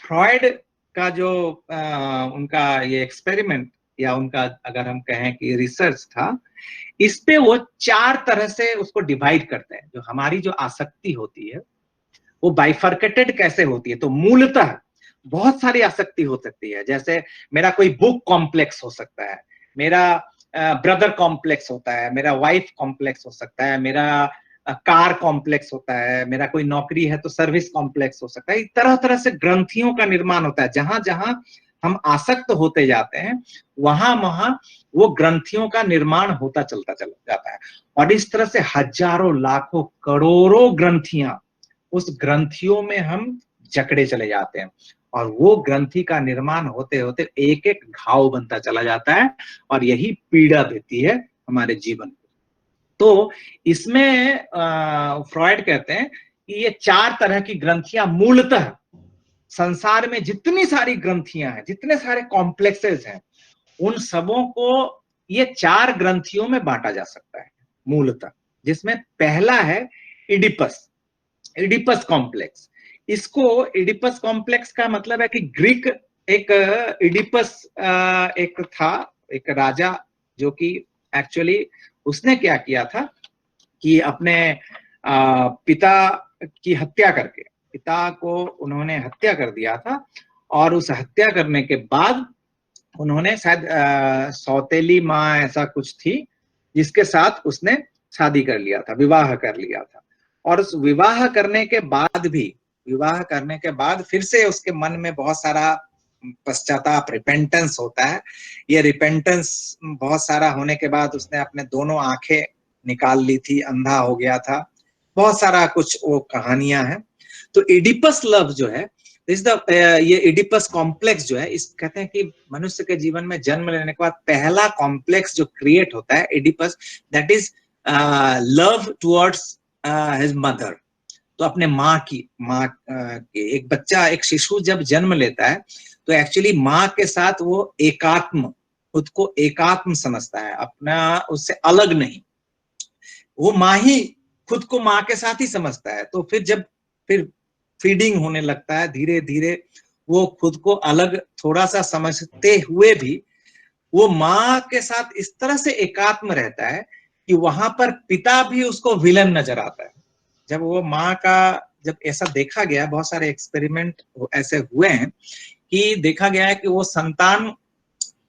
फ्रॉइड का जो उनका ये एक्सपेरिमेंट या उनका अगर हम कहें कि रिसर्च था, इस पे वो 4 तरह से उसको डिवाइड करते हैं। जो हमारी जो आसक्ति होती है वो बाइफर्केटेड कैसे होती है। तो मूलतः बहुत सारी आसक्ति हो सकती है, जैसे मेरा कोई बुक कॉम्प्लेक्स हो सकता है, मेरा ब्रदर कॉम्प्लेक्स होता है, मेरा वाइफ कॉम्प्लेक्स हो सकता है, मेरा कार कॉम्प्लेक्स होता है, मेरा कोई नौकरी है तो सर्विस कॉम्प्लेक्स हो सकता है। तरह तरह से ग्रंथियों का निर्माण होता है। जहां जहां हम आसक्त होते जाते हैं वहां वहां वो ग्रंथियों का निर्माण होता चलता जाता है। और इस तरह से हजारों लाखों करोड़ों ग्रंथियां, उस ग्रंथियों में हम जकड़े चले जाते हैं, और वो ग्रंथि का निर्माण होते होते एक एक घाव बनता चला जाता है, और यही पीड़ा देती है हमारे जीवन को। तो इसमें फ्रॉइड कहते हैं कि ये 4 तरह की ग्रंथियां मूलतः संसार में जितनी सारी ग्रंथियां हैं, जितने सारे कॉम्प्लेक्सेस हैं, उन सबों को ये 4 ग्रंथियों में बांटा जा सकता है मूलतः। जिसमें पहला है इडिपस कॉम्प्लेक्स। इसको इडिपस कॉम्प्लेक्स का मतलब है कि ग्रीक एक इडिपस एक था, एक राजा, जो कि एक्चुअली उसने क्या किया था कि अपने पिता की हत्या करके, पिता को उन्होंने हत्या कर दिया था, और उस हत्या करने के बाद उन्होंने शायद सौतेली माँ ऐसा कुछ थी जिसके साथ उसने शादी कर लिया था, विवाह कर लिया था। और उस विवाह करने के बाद फिर से उसके मन में बहुत सारा पश्चाताप, रिपेंटेंस होता है। ये रिपेंटेंस बहुत सारा होने के बाद उसने अपने दोनों आंखें निकाल ली थी, अंधा हो गया था, बहुत सारा कुछ वो कहानियां हैं। तो एडिपस लव जो है इस द ये एडिपस कॉम्प्लेक्स जो है, इस कहते हैं कि मनुष्य के जीवन में जन्म लेने के बाद पहला कॉम्प्लेक्स जो क्रिएट होता है Oedipus, that is love towards his mother. तो अपने माँ की एक बच्चा, एक शिशु जब जन्म लेता है तो एक्चुअली माँ के साथ वो एकात्म, खुद को एकात्म समझता है, अपना उससे अलग नहीं। वो माँ ही खुद को माँ के साथ ही समझता है। तो फिर फीडिंग होने लगता है, धीरे धीरे वो खुद को अलग थोड़ा सा समझते हुए भी वो माँ के साथ इस तरह से एकात्म रहता है कि वहां पर पिता भी उसको विलन नजर आता है। जब वो माँ का, जब ऐसा देखा गया, बहुत सारे एक्सपेरिमेंट ऐसे हुए हैं कि देखा गया है कि वो संतान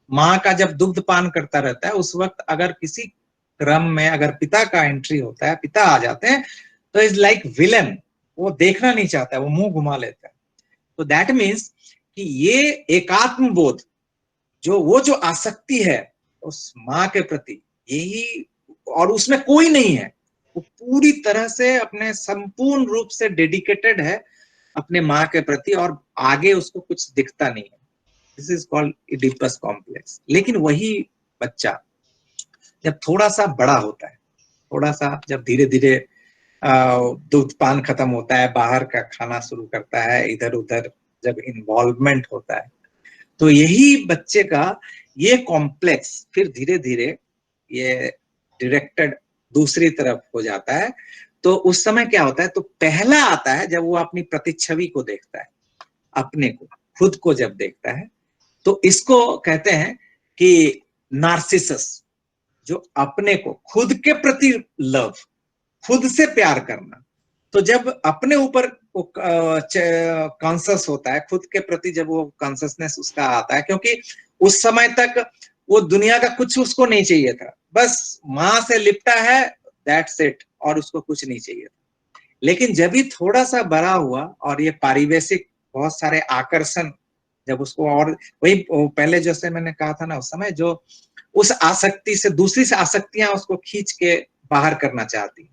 माँ का जब दुग्ध पान करता रहता है, उस वक्त अगर किसी क्रम में अगर पिता का एंट्री होता है, पिता आ जाते हैं, तो इज लाइक विलन, वो देखना नहीं चाहता है, वो मुंह घुमा लेता है। तो दैट मीन्स कि ये एकात्म बोध, वो जो आसक्ति है उस माँ के प्रति, यही, और उसमें कोई नहीं है, वो पूरी तरह से अपने संपूर्ण रूप से डेडिकेटेड है अपने माँ के प्रति, और आगे उसको कुछ दिखता नहीं है। This is called Oedipus complex. लेकिन वही बच्चा जब थोड़ा सा बड़ा होता है, थोड़ा सा जब धीरे धीरे दूध पान खत्म होता है, बाहर का खाना शुरू करता है, इधर उधर जब इन्वॉल्वमेंट होता है, तो यही बच्चे का ये कॉम्प्लेक्स फिर धीरे धीरे ये डायरेक्टेड दूसरी तरफ हो जाता है। तो उस समय क्या होता है, तो पहला आता है जब वो अपनी प्रतिच्छवि को देखता है, अपने को, खुद को जब देखता है, तो इसको कहते हैं कि नार्सिसस, जो अपने को, खुद के प्रति लव, खुद से प्यार करना। तो जब अपने ऊपर कॉन्शियस होता है, खुद के प्रति जब वो कॉन्शियसनेस उसका आता है, क्योंकि उस समय तक वो दुनिया का कुछ उसको नहीं चाहिए था, बस माँ से लिपटा है, दैट्स इट, और उसको कुछ नहीं चाहिए था। लेकिन जब भी थोड़ा सा बड़ा हुआ और ये पारिवेशिक बहुत सारे आकर्षण जब उसको, और वही पहले जैसे मैंने कहा था ना, उस समय जो उस आसक्ति से दूसरी से आसक्तियां उसको खींच के बाहर करना चाहती,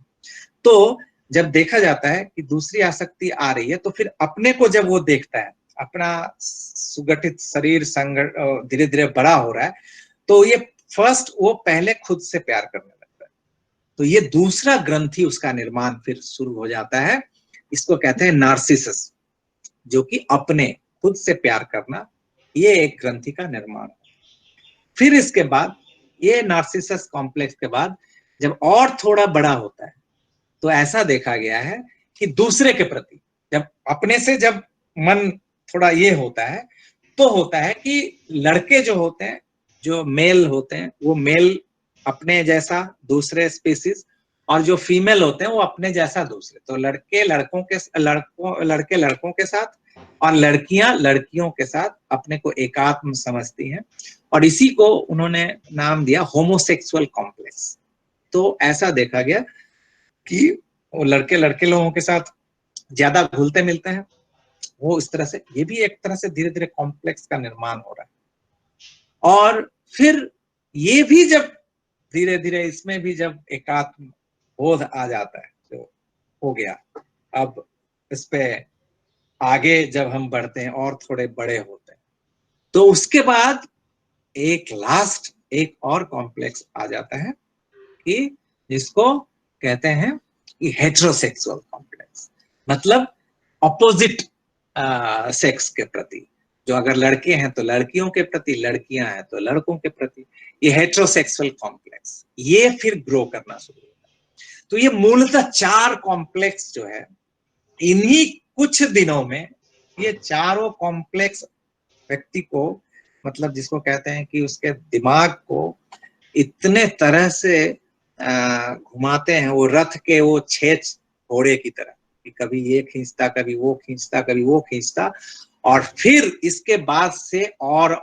तो जब देखा जाता है कि दूसरी आसक्ति आ रही है, तो फिर अपने को जब वो देखता है, अपना सुगठित शरीर धीरे धीरे बड़ा हो रहा है, तो ये फर्स्ट वो पहले खुद से प्यार करने लगता है। तो ये दूसरा ग्रंथि उसका निर्माण फिर शुरू हो जाता है, इसको कहते हैं नार्सिसस, जो कि अपने खुद से प्यार करना, ये एक ग्रंथि का निर्माण। फिर इसके बाद ये नार्सिसस कॉम्प्लेक्स के बाद जब और थोड़ा बड़ा होता है, तो ऐसा देखा गया है कि दूसरे के प्रति जब अपने से जब मन थोड़ा ये होता है, तो होता है कि लड़के जो होते हैं, जो मेल होते हैं, वो मेल अपने जैसा दूसरे स्पीसीज, और जो फीमेल होते हैं वो अपने जैसा दूसरे। तो लड़के लड़कों के साथ और लड़कियां लड़कियों के साथ अपने को एकात्म समझती हैं, और इसी को उन्होंने नाम दिया होमोसेक्सुअल कॉम्प्लेक्स। तो ऐसा देखा गया कि वो लड़के लड़के लोगों के साथ ज्यादा घुलते मिलते हैं, वो इस तरह से, ये भी एक तरह से धीरे धीरे कॉम्प्लेक्स का निर्माण हो रहा है। और फिर ये भी जब धीरे धीरे इसमें भी जब एकात्म बोध आ जाता है, जो हो गया, अब इस पे आगे जब हम बढ़ते हैं और थोड़े बड़े होते हैं, तो उसके बाद एक और कॉम्प्लेक्स आ जाता है कि जिसको कहते हैं कि हेटेरोसेक्सुअल कॉम्प्लेक्स, मतलब अपोजिट सेक्स के प्रति, जो अगर लड़के हैं तो लड़कियों के प्रति, लड़कियां हैं तो लड़कों के प्रति, ये हेटेरोसेक्सुअल कॉम्प्लेक्स ये फिर ग्रो करना शुरू होता है। तो ये मूलतः 4 कॉम्प्लेक्स जो है, इन्हीं कुछ दिनों में ये चारों कॉम्प्लेक्स व्यक्ति को, मतलब जिसको कहते हैं कि उसके दिमाग को इतने तरह से घुमाते हैं, वो रथ के वो 6 घोड़े की तरह, कि कभी ये खींचता, कभी वो खींचता, कभी वो खींचता, और फिर इसके बाद से और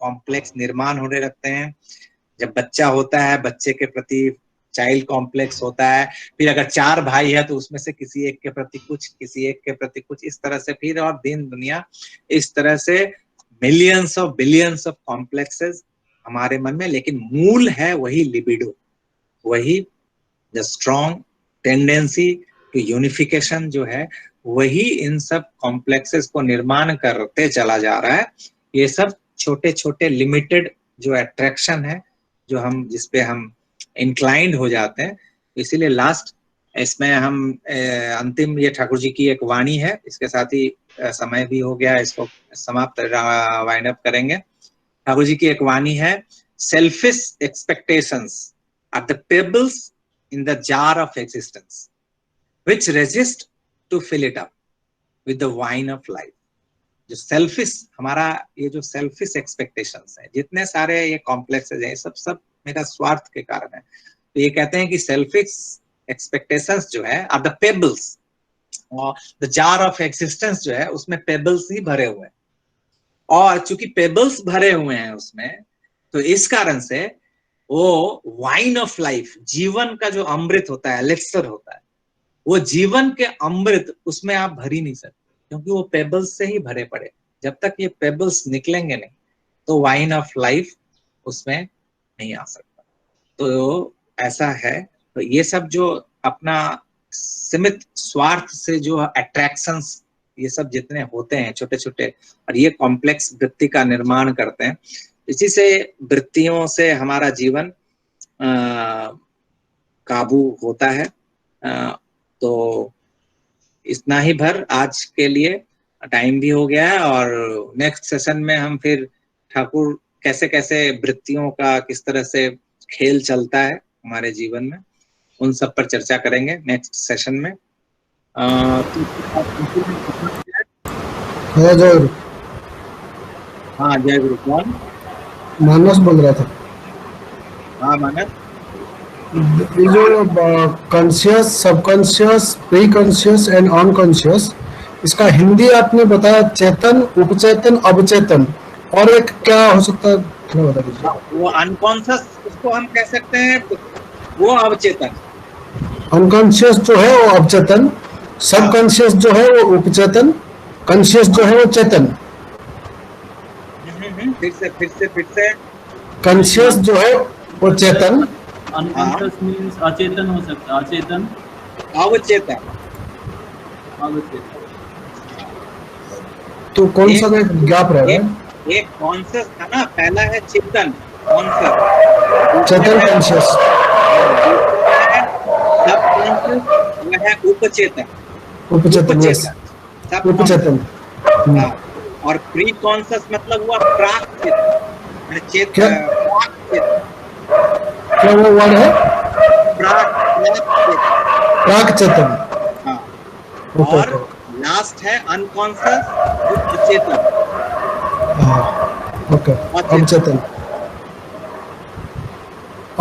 कॉम्प्लेक्स निर्माण होने लगते हैं। जब बच्चा होता है, बच्चे के प्रति चाइल्ड कॉम्प्लेक्स होता है, फिर अगर 4 भाई है तो उसमें से किसी एक के प्रति कुछ, किसी एक के प्रति कुछ, इस तरह से फिर, और दिन दुनिया इस तरह से millions of billions of complexes हमारे मन में, लेकिन मूल है वही लिबिडो, वही the strong tendency to unification जो है, वही इन सब कॉम्प्लेक्सेस को निर्माण करते चला जा रहा है। ये सब छोटे छोटे लिमिटेड जो अट्रैक्शन है, जो हम जिसपे हम इंक्लाइंड हो जाते हैं। इसीलिए लास्ट इसमें हम अंतिम, ये ठाकुर जी की एक वाणी है, इसके साथ ही समय भी हो गया, इसको समाप्त वाइंड अप करेंगे। ठाकुर जी की एक वाणी है, selfish expectations are the pebbles in the jar of existence which resist to fill it up with the wine of life. जो सेल्फिश, हमारा ये जो सेल्फिश एक्सपेक्टेशंस है, जितने सारे ये कॉम्प्लेक्सेस हैं, सब मेरा स्वार्थ के कारण है। तो ये कहते हैं कि सेल्फिश एक्सपेक्टेशंस जो है आर द पेबल्स, और द जार ऑफ एक्सिस्टेंस जो है उसमें पेबल्स ही भरे हुए हैं। और चूंकि पेबल्स भरे हुए हैं उसमें, तो इस कारण से वो वाइन ऑफ लाइफ, जीवन का जो अमृत होता है, एलिक्सर होता है, वो जीवन के अमृत उसमें आप भर ही नहीं सकते, क्योंकि वो पेबल्स से ही भरे पड़े। जब तक ये पेबल्स निकलेंगे नहीं, तो वाइन ऑफ लाइफ उसमें नहीं आ सकता। तो ऐसा है। तो ये सब जो अपना सीमित स्वार्थ से जो अट्रैक्शंस, ये सब जितने होते हैं छोटे छोटे, और ये कॉम्प्लेक्स वृत्ति का निर्माण करते हैं। इसी से वृत्तियों से हमारा जीवन काबू होता है। तो इतना ही भर आज के लिए, टाइम भी हो गया है। और नेक्स्ट सेशन में हम फिर ठाकुर कैसे कैसे वृत्तियों का किस तरह से खेल चलता है हमारे जीवन में, उन सब पर चर्चा करेंगे नेक्स्ट सेशन में। जय गुरु। हाँ जय गुरु। कौन? मानस बोल रहा था। हाँ मानस। ये जो conscious, subconscious, pre conscious and unconscious, इसका हिंदी आपने बताया चेतन, उपचेतन, अवचेतन, और एक क्या हो सकता है थोड़ा बता दीजिए। वो अनकॉन्शियस उसको हम कह सकते हैं, वो अवचेतन। अनकॉन्शियस जो है वो अवचेतन, सबकॉन्शियस जो है वो उपचेतन, कॉन्शियस जो है वो चेतन। फिर से कॉन्शियस जो है वो चेतन, अनकॉन्शियस मींस अचेतन हो सकता है, अचेतन, अवचेतन। तो कौन सा गैप रहेगा? एक कॉन्शियस था ना, पहला है चेतन कॉन्शियस, चेतन कॉन्शियस, सब कॉन्शियस वह है उपचेतन। उपचेतन, उपचेतन। और प्री कॉन्शियस मतलब हुआ प्राक चेतन। क्या वो वर्ड है? प्राक चेतन। हाँ। और लास्ट है अनकॉन्शियस अचेतन। ओके, अवचेतन।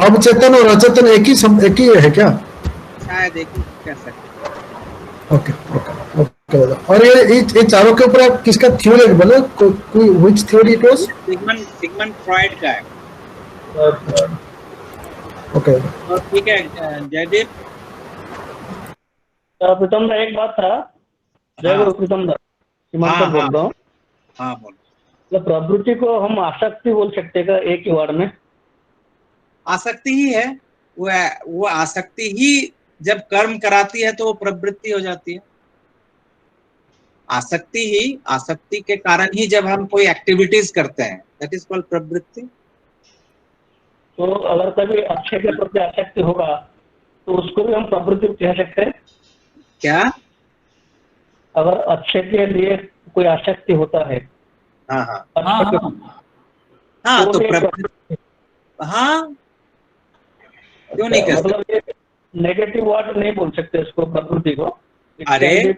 अवचेतन और अचेतन एक ही है क्या? शायद एक ही कह सकते। Okay okay okay. और ये चारों के ऊपर आप किसका थ्योरी बोले? कोई which theory it was? Sigmund Freud का है। ओके, तो ठीक है जयदीप। प्रीतम दा, एक बात था। जय गुरु प्रीतम दा, हिमांशु बोल रहा हूँ। हाँ बोल। मतलब प्रवृत्ति को हम आसक्ति बोल सकते हैं क्या एक ही वर्ड में? आसक्ति ही है वो आसक्ति ही जब कर्म कराती है तो वो प्रवृत्ति हो जाती है। आसक्ति के कारण ही जब हम कोई एक्टिविटीज करते हैं, दैट इज कॉल्ड प्रवृत्ति। तो अगर कभी अक्षय के प्रति आसक्ति होगा तो उसको भी हम प्रवृत्ति कह सकते हैं क्या? अगर अक्षय के लिए कोई आसक्ति होता है। हाँ हाँ हाँ, तो प्रवृत्ति। हाँ, क्यों नहीं कह सकते? मतलब नेगेटिव वर्ड नहीं बोल सकते इसको, प्रवृत्ति को। अरे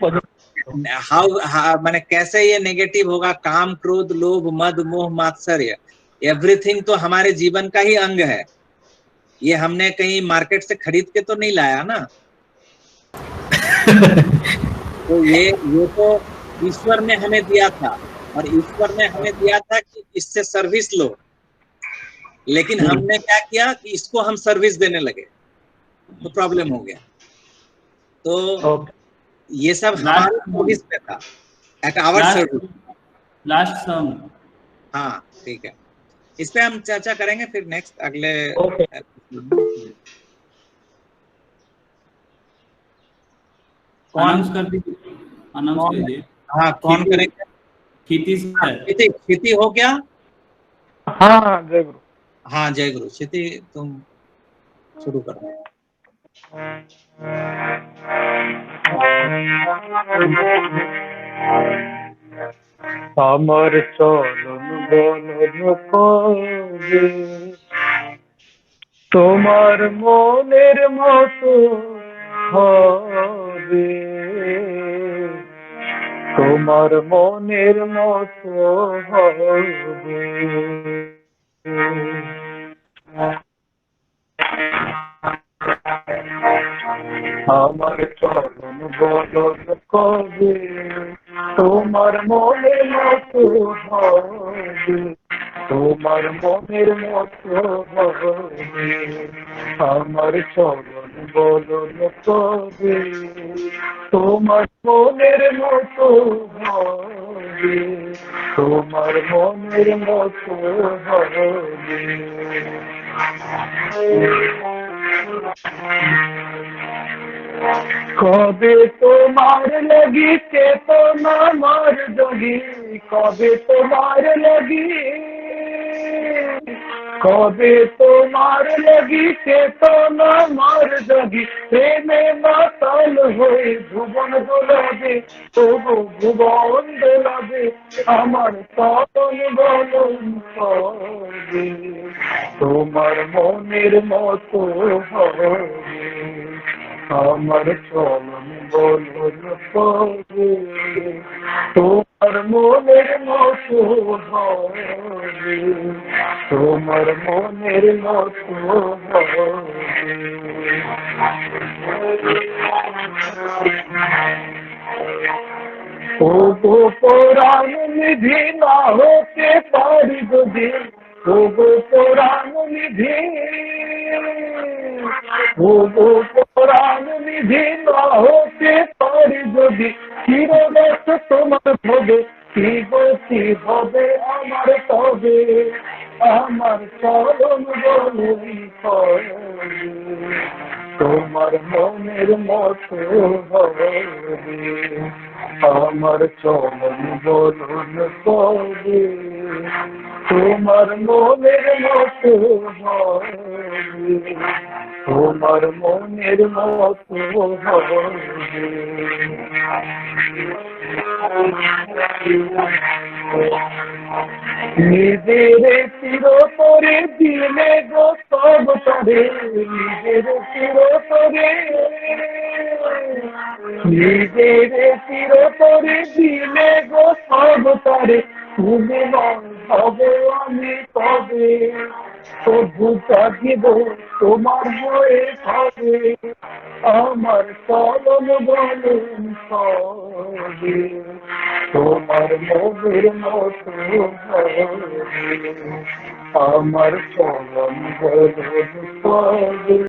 मैंने कैसे ये नेगेटिव होगा? काम, क्रोध, लोभ, मद, मोह, मात्सर्य, एवरीथिंग तो हमारे जीवन का ही अंग है। ये हमने कहीं मार्केट से खरीद के तो नहीं लाया ना। तो ये तो ईश्वर ने हमें दिया था, और ईश्वर ने हमें दिया था कि इससे सर्विस लो। लेकिन हमने क्या किया कि इसको हम सर्विस देने लगे, तो प्रॉब्लम हो गया। तो ये सब हमारे सर्विस पे था, एट आवर सर्विस। लास्ट सम। हाँ ठीक है, इस पे हम चर्चा करेंगे फिर नेक्स्ट अगले। अनाउंस कर दीजिए, अनाउंस कौन? कीजिए। हाँ, कौन क्षिति- करेंगे? क्षिति सर। क्षिति, क्षिति हो क्या? हाँ हाँ जय गुरु। हाँ, जय गुरु। क्षिति तुम शुरू करो। আমার চলন বলন কবে তোমার মনের মতো হবে, তোমার মনের মতো হবে। আমার চলন বলন কবে তোমার মনের মতো হবে, তোমার মনের মতো হবে। আমার চলন বলন কবে তোমার মনের মতো হবে, তোমার মনের মতো হবে। কবে তোমার লাগি চেতনা মার যোগী, কবে তোমার লাগি, কবে তোমার লাগি চেতনা মার যোগী, প্রেমে মাতাল হয়ে ভুবন দোলাবে, তবু ভুবন দোলাবে। আমার চলন বলন কবে তোমার মনের মতো হবে, আমার চলন বলন কবে তোমার মনের মতো হবে, তোমার মনের মতো হবে। ও গো পুরাণ নিধি না হতে পারি যদি, ও গো পুরাণ নিধি, ও গো পুরাণ নিধি না হতে পারি যদি, চিররস তোমার ভবে, কি গতি হবে আমার তবে। আমার চরণ বলন কবে তোমার মনের মতো হবে, আমার চরণ বলন কবে তোমার মনের মতো হবে, তোমার মনের মতো হবে। নিজের চিরতরে দিলে গো সব তরে, নিজের চিরতরে, নিজের চিরতরে দিলে গো সব তরে, তুমি হবে আমি তবে, তবু থাকিব তোমার হয়ে হবে। আমার চলন বলন কবে তোমার মনের মতো হবে, আমার চলন বলন কবে।